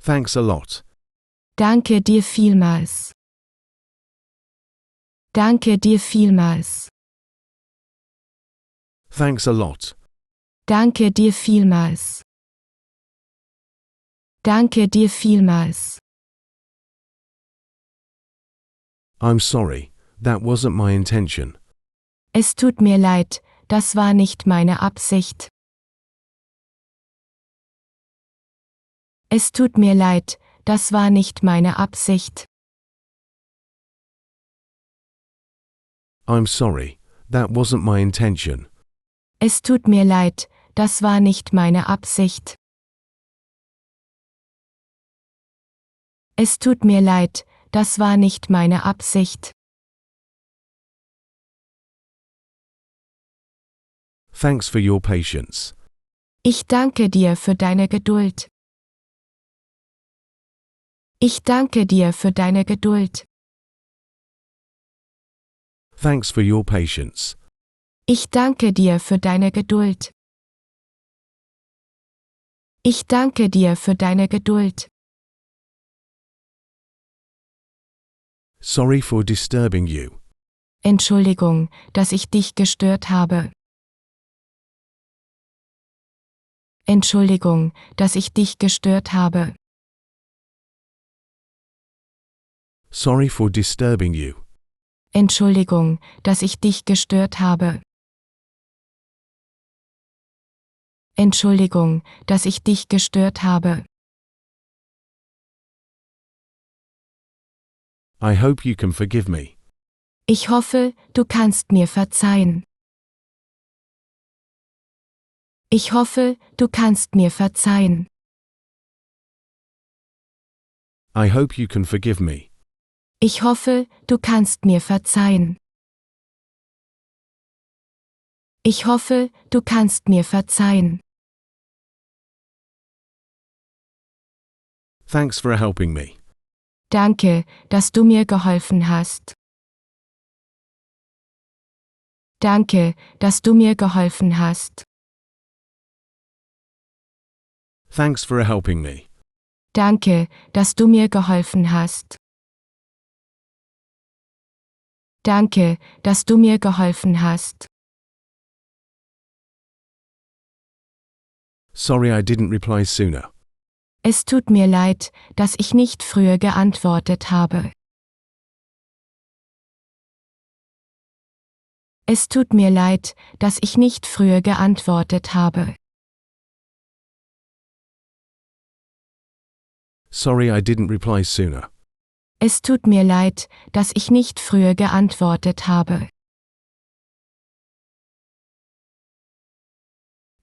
Thanks a lot. Danke dir vielmals. Danke dir vielmals. Thanks a lot. Danke dir vielmals. Danke dir vielmals. I'm sorry, that wasn't my intention. Es tut mir leid, das war nicht meine Absicht. Es tut mir leid, das war nicht meine Absicht. I'm sorry, that wasn't my intention. Es tut mir leid, das war nicht meine Absicht. Es tut mir leid, das war nicht meine Absicht. Thanks for your patience. Ich danke dir für deine Geduld. Ich danke dir für deine Geduld. Thanks for your patience. Ich danke dir für deine Geduld. Ich danke dir für deine Geduld. Sorry for disturbing you. Entschuldigung, dass ich dich gestört habe. Entschuldigung, dass ich dich gestört habe. Sorry for disturbing you. Entschuldigung, dass ich dich gestört habe. Entschuldigung, dass ich dich gestört habe. I hope you can forgive me. Ich hoffe, du kannst mir verzeihen. Ich hoffe, du kannst mir verzeihen. I hope you can forgive me. Ich hoffe, du kannst mir verzeihen. Ich hoffe, du kannst mir verzeihen. Thanks for helping me. Danke, dass du mir geholfen hast. Danke, dass du mir geholfen hast. Thanks for helping me. Danke, dass du mir geholfen hast. Danke, dass du mir geholfen hast. Sorry I didn't reply sooner. Es tut mir leid, dass ich nicht früher geantwortet habe. Es tut mir leid, dass ich nicht früher geantwortet habe. Sorry I didn't reply sooner. Es tut mir leid, dass ich nicht früher geantwortet habe.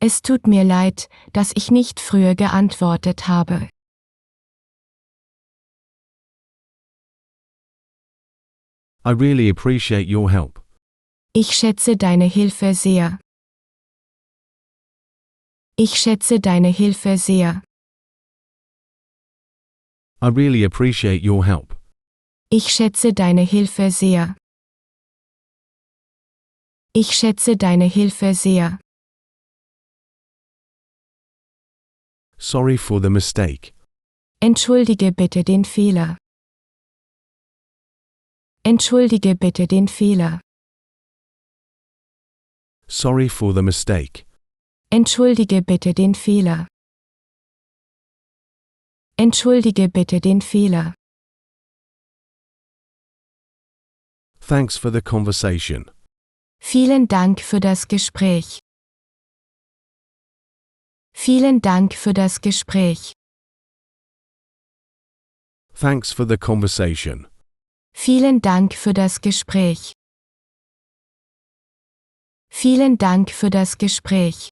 Es tut mir leid, dass ich nicht früher geantwortet habe. I really appreciate your help. Ich schätze deine Hilfe sehr. Ich schätze deine Hilfe sehr. I really appreciate your help. Ich schätze deine Hilfe sehr. Ich schätze deine Hilfe sehr. Sorry for the mistake. Entschuldige bitte den Fehler. Entschuldige bitte den Fehler. Sorry for the mistake. Entschuldige bitte den Fehler. Entschuldige bitte den Fehler. Thanks for the conversation. Vielen Dank für das Gespräch. Vielen Dank für das Gespräch. Thanks for the conversation. Vielen Dank für das Gespräch. Vielen Dank für das Gespräch.